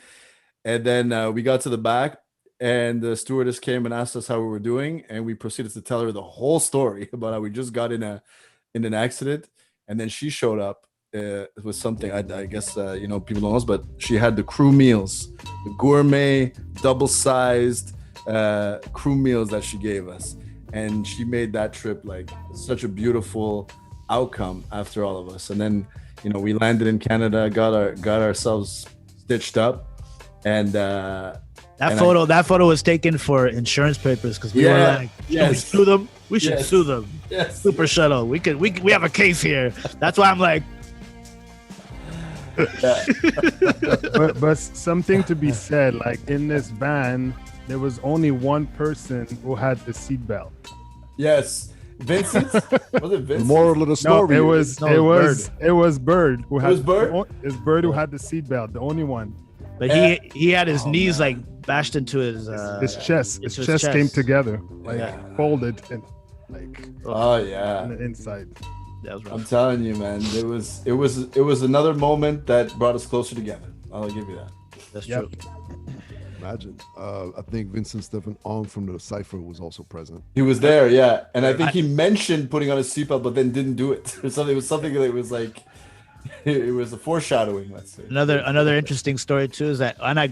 And then we got to the back, and the stewardess came and asked us how we were doing, and we proceeded to tell her the whole story about how we just got in an accident, and then she showed up. was something I guess you know, people don't know, but she had the crew meals, the gourmet double-sized crew meals that she gave us, and she made that trip like such a beautiful outcome after all of us. And then, you know, we landed in Canada, got ourselves stitched up, and that photo was taken for insurance papers because we were like, should we sue them? We should sue them. Yes. Super Shuttle. We have a case here. That's why I'm like. but something to be said, like in this van, there was only one person who had the seatbelt. Yes. Vincent? Was it Vincent? The moral of the story. No, it was Bird who had It's Bird who had the seatbelt, the only one. But he had his knees like bashed into his chest. His chest came together, like folded and like on the inside. That was rough. I'm telling you, man, it was another moment that brought us closer together. I'll give you that. That's true. Imagine. I think Vincent Stephen Ong from the Cypher was also present. He was there, yeah, and I think he mentioned putting on a seatbelt, but then didn't do it. It was something that was like, it was a foreshadowing. Let's say. Another interesting story too is that when we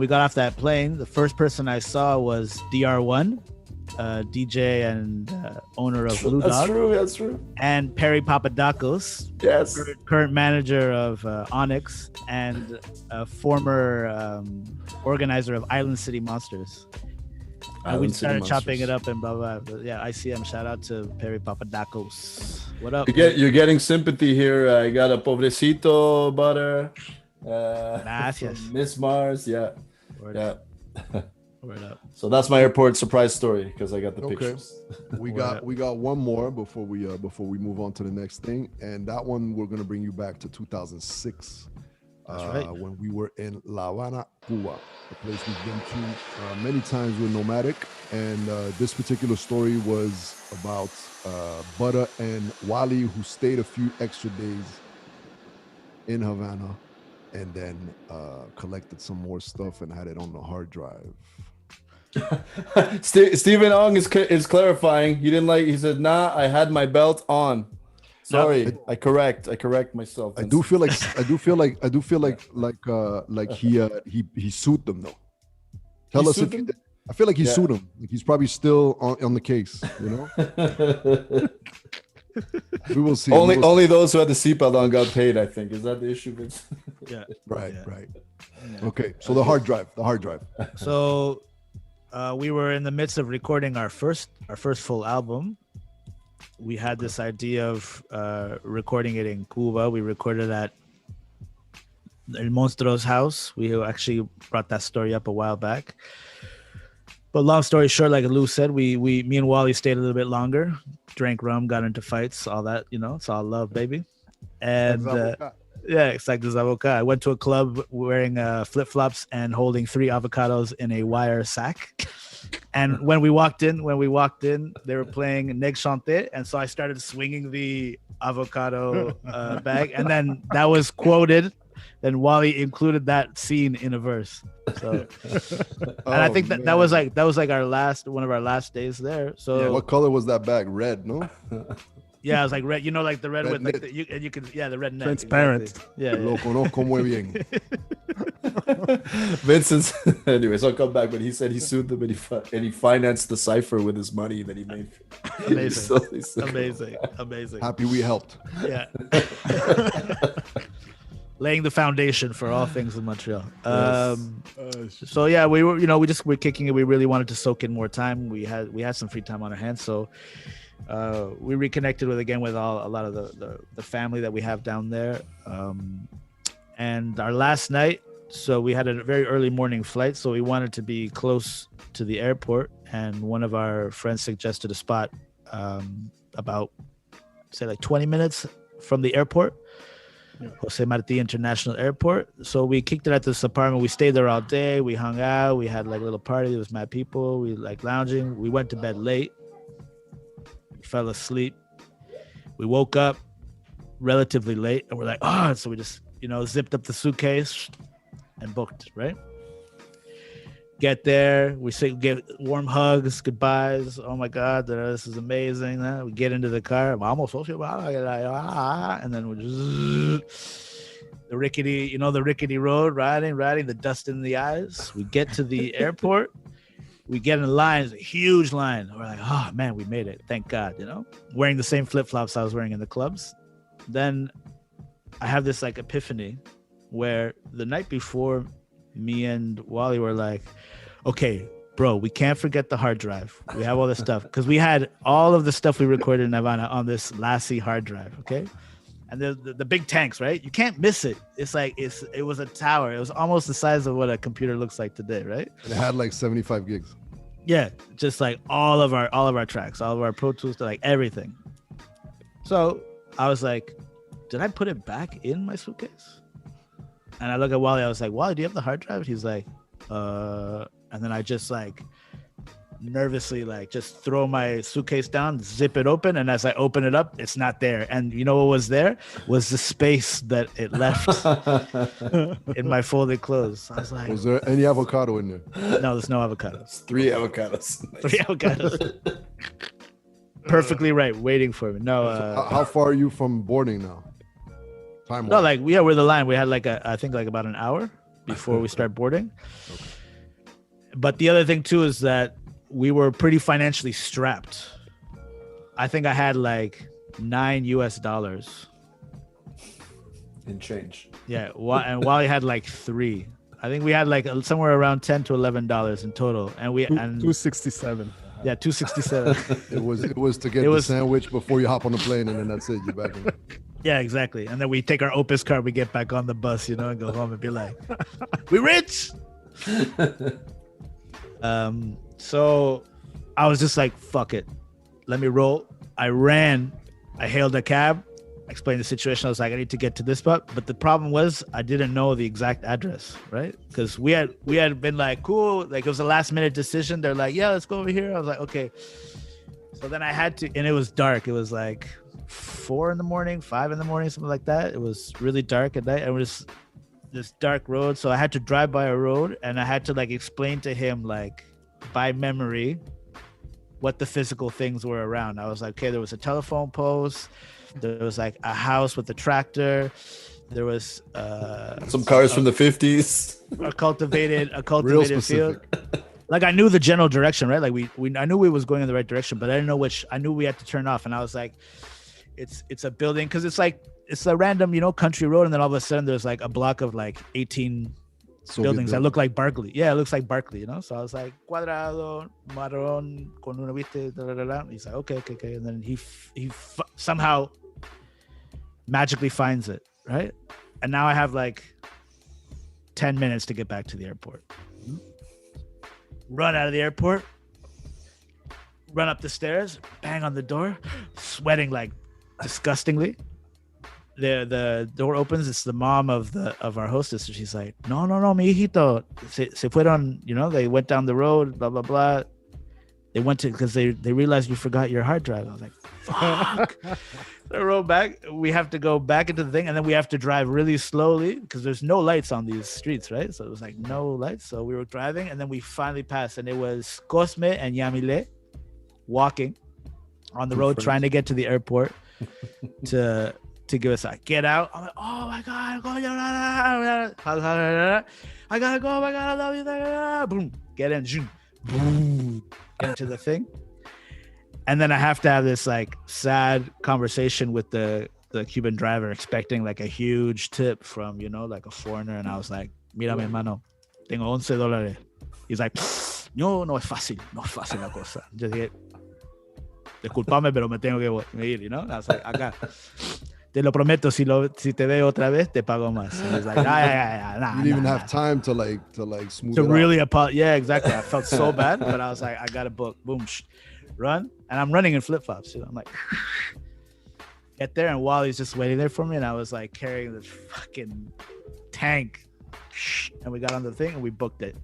got off that plane, the first person I saw was DR1. DJ and owner of Blue Dog. That's true. And Perry Papadakos, yes, current manager of Onyx and a former organizer of Island City Monsters. We started chopping it up and blah blah. But yeah, ICM. Shout out to Perry Papadakos. What up? You're getting sympathy here. I got a Pobrecito butter. Gracias. Miss Mars. Yeah. Word up. So that's my airport surprise story because I got the pictures. We got one more before we move on to the next thing, and that one we're gonna bring you back to 2006. That's right. When we were in La Habana, Cuba, a place we've been to many times with Nomadic, and this particular story was about Butter and Wally, who stayed a few extra days in Havana, and then collected some more stuff and had it on the hard drive. Stephen Ong is clarifying. He didn't like. He said, "Nah, I had my belt on." Sorry, I correct myself. I do feel like he sued them though. Tell us if I feel like he sued him. Like he's probably still on the case. You know. We will see. Only those who had the seatbelt on got paid. I think is that the issue, Vince? Yeah. Right. Okay, so the hard drive. So we were in the midst of recording our first full album. We had this idea of recording it in Cuba. We recorded at El Monstruo's house. We actually brought that story up a while back. But long story short, like Lou said, me and Wally stayed a little bit longer, drank rum, got into fights, all that, you know, it's all love, baby. And it's like this avocado. I went to a club wearing flip-flops and holding 3 avocados in a wire sack. And when we walked in, they were playing Neg Chanté, and so I started swinging the avocado bag, and then that was quoted. Then Wally included that scene in a verse. So, and I think that was like one of our last days there. So, yeah, what color was that bag? Red, no? Yeah, it was like red. You know, like the red with like you could the red net. Transparent. Exactly. Yeah. Lo conozco muy bien. Vincent. Anyways, I'll come back. But he said he sued them and he financed the cipher with his money that he made. Amazing. Happy we helped. Yeah. Laying the foundation for all things in Montreal. So yeah, we're kicking it. We really wanted to soak in more time. We had some free time on our hands, so we reconnected with a lot of the family that we have down there. And our last night, so we had a very early morning flight, so we wanted to be close to the airport. And one of our friends suggested a spot about, say, like 20 minutes from the airport. Jose Marti International Airport. So we kicked it at this apartment. We stayed there all day. We hung out. We had like a little party. There was mad people. We like lounging. We went to bed late. We fell asleep. We woke up relatively late, and we're like, so we just zipped up the suitcase and booked, right? Get there, we get warm hugs, goodbyes. Oh my God, this is amazing. We get into the car, and then we just the rickety road, riding, the dust in the eyes. We get to the airport, we get in line, it's a huge line. We're like, oh man, we made it. Thank God, wearing the same flip-flops I was wearing in the clubs. Then I have this like epiphany where the night before, me and Wally were like, okay, bro, we can't forget the hard drive. We have all this stuff because we had all of the stuff we recorded in Havana on this Lassie hard drive, okay? And the big tanks, right? You can't miss it. It's like it was a tower. It was almost the size of what a computer looks like today, right? And it had like 75 gigs. Yeah, just like all of our tracks, all of our Pro Tools, like everything. So I was like, did I put it back in my suitcase? And I look at Wally, I was like, Wally, do you have the hard drive? He's like, and then I just like nervously like just throw my suitcase down, zip it open, and as I open it up, it's not there. And you know what was there? Was the space that it left in my folded clothes. I was like, was there any avocado in there? No, there's no avocados. 3 avocados. Nice. 3 avocados. Perfectly right, waiting for me. No. How far are you from boarding now? Time-wise? No, like we're the line. We had like I think like about an hour before we start boarding. Okay. But the other thing too is that we were pretty financially strapped. I think I had like $9 in change. Yeah, and Wally had like 3. I think we had like somewhere around $10 to $11 in total, and we and 267. Yeah, 267. It was to get the sandwich before you hop on the plane, and then that's it. You're back in. Yeah, exactly. And then we take our Opus card, we get back on the bus, and go home and be like, we rich. So I was just like, fuck it. Let me roll. I ran. I hailed a cab. I explained the situation. I was like, I need to get to this spot. But the problem was I didn't know the exact address, right? Because we had been like, cool. Like it was a last minute decision. They're like, yeah, let's go over here. I was like, okay. So then I had to, and it was dark. It was like 4 in the morning, 5 in the morning, something like that. It was really dark at night. It was this dark road. So I had to drive by a road, and I had to like explain to him like by memory what the physical things were around. I was like, okay, there was a telephone post. There was like a house with a tractor. There was some cars from the 50s. A cultivated field. Like I knew the general direction, right? Like I knew we was going in the right direction, but I didn't know which. I knew we had to turn off, and I was like, it's a building, because it's a random country road, and then all of a sudden there's like a block of like 18 buildings that look like Barclay. Yeah, it looks like Barclay, So I was like, cuadrado, marron, con una viste, da, da, da, da. He's like, okay. And then he somehow magically finds it, right? And now I have like 10 minutes to get back to the airport. Run out of the airport, run up the stairs, bang on the door, sweating like disgustingly. The door opens. It's the mom of our hostess. And she's like, no, mi hijito. Se fueron, they went down the road, blah, blah, blah. They went to, because they realized you forgot your hard drive. I was like, fuck. So I rode back. We have to go back into the thing, and then we have to drive really slowly because there's no lights on these streets, right? So it was like no lights. So we were driving, and then we finally passed, and it was Cosme and Yamile walking on the road, trying to get to the airport to give us a get out. I'm like, oh my God, I gotta go. Oh my God, I love you. Boom, get in, boom, get into the thing. And then I have to have this like sad conversation with the Cuban driver, expecting like a huge tip from, like a foreigner. And I was like, mira mi hermano, tengo $11. He's like, no es fácil la cosa. Yo dije, disculpame, pero me tengo que ir, And I was like, acá, te lo prometo, si te veo otra vez, te pago más. And he's like, nah. You didn't even have time to smooth to it really out. Yeah, exactly. I felt so bad, but I was like, I got a book. Boom, run. And I'm running in flip-flops. I'm like, get there, and Wally's just waiting there for me, and I was like carrying this fucking tank, and we got on the thing and we booked it.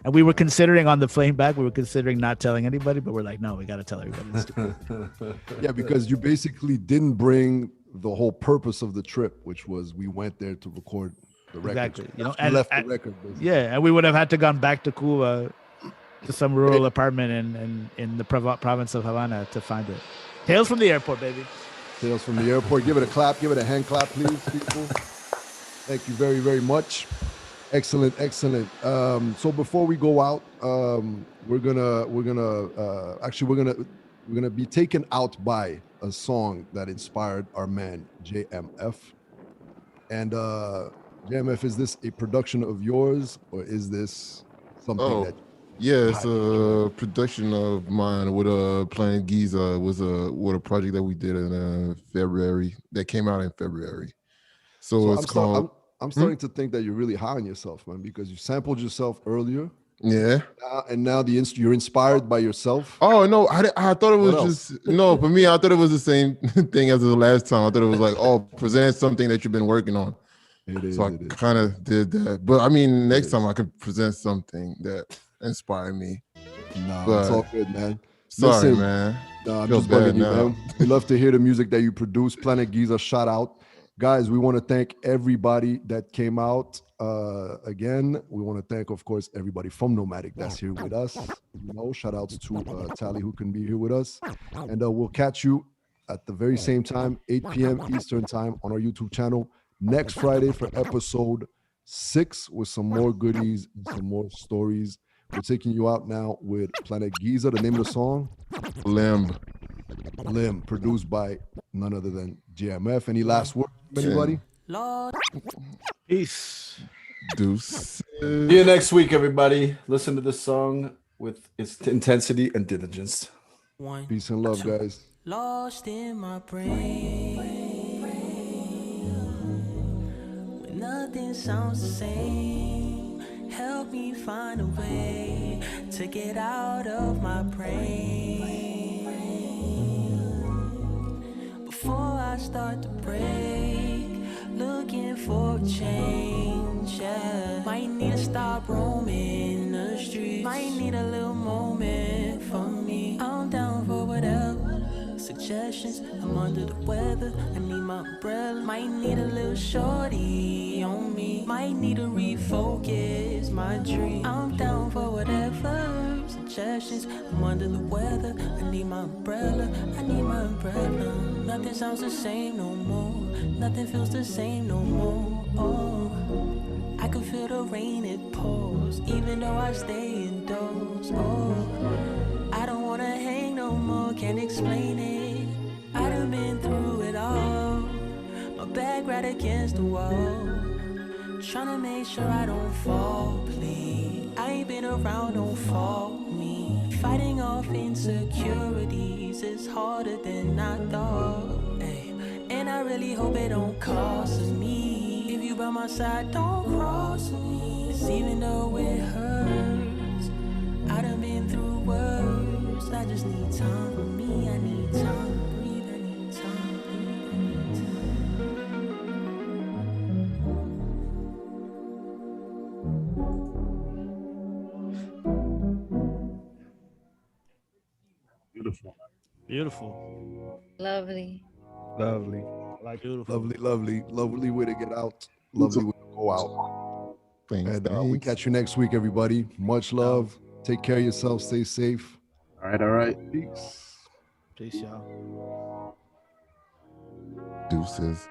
And we were considering on the plane back, not telling anybody, but we're like, no, we got to tell everybody. Yeah, because you basically didn't bring the whole purpose of the trip, which was we went there to record the record. Exactly. And left the record. Basically. Yeah, and we would have had to gone back to Cuba to some rural apartment in the province of Havana to find it. Tales from the airport, baby. Tales from the airport. Give it a clap. Give it a hand clap, please, people. Thank you very, very much. Excellent, excellent. So before we go out, we're gonna be taken out by a song that inspired our man JMF. And JMF, is this a production of yours, or is this something that? Yeah, it's a production of mine with Planet Giza. It was a project that we did in February. That came out in February. So it's called. I'm starting to think that you're really high on yourself, man, because you sampled yourself earlier. Yeah. And now you're inspired by yourself. Oh no, I thought it was no. For me, I thought it was the same thing as the last time. I thought it was like, present something that you've been working on. So I kind of did that. But I mean, next time I could present something that inspired me. No, it's all good, man. Sorry, Listen, man. No, I'm just bugging you, man. We love to hear the music that you produce. Planet Giza, shout out. Guys, we want to thank everybody that came out. Again, we want to thank, of course, everybody from Nomadic that's here with us. Shout outs to Tally, who can be here with us. And we'll catch you at the very same time, 8 p.m. Eastern time on our YouTube channel next Friday for episode 6 with some more goodies and some more stories. We're taking you out now with Planet Giza. The name of the song? Limb, produced by none other than JMF. Any last words from anybody? Peace. Deuce. See you next week, everybody. Listen to this song with its intensity and diligence. Peace and love, guys. Lost in my brain, when nothing sounds the same. Help me find a way to get out of my brain before I start to break. Looking for a change, yeah. Might need to stop roaming the streets. Might need a little moment for me. I'm down for whatever. Suggestions, I'm under the weather. I need my umbrella. Might need a little shorty on me. Might need to refocus my dream. I'm down for whatever. Suggestions, I'm under the weather. I need my umbrella. I need my umbrella. Nothing sounds the same no more. Nothing feels the same no more. Oh, I can feel the rain, it pours, even though I stay indoors. Oh, I don't wanna hang no more, can't explain it. I done been through it all. My back right against the wall, tryna make sure I don't fall, please. I ain't been around, don't fall me. Fighting off insecurities is harder than I thought. And I really hope it don't cost me. If you by my side, don't cross me. 'Cause even though it hurts, I done been through worse. I just need time for me. I need time to breathe. I need time to breathe. I need Beautiful. Beautiful. Lovely. Lovely. Like beautiful. Lovely way to get out. Lovely way to go out. And we catch you next week, everybody. Much love. Take care of yourself. Stay safe. All right. Peace. Peace, y'all. Deuces.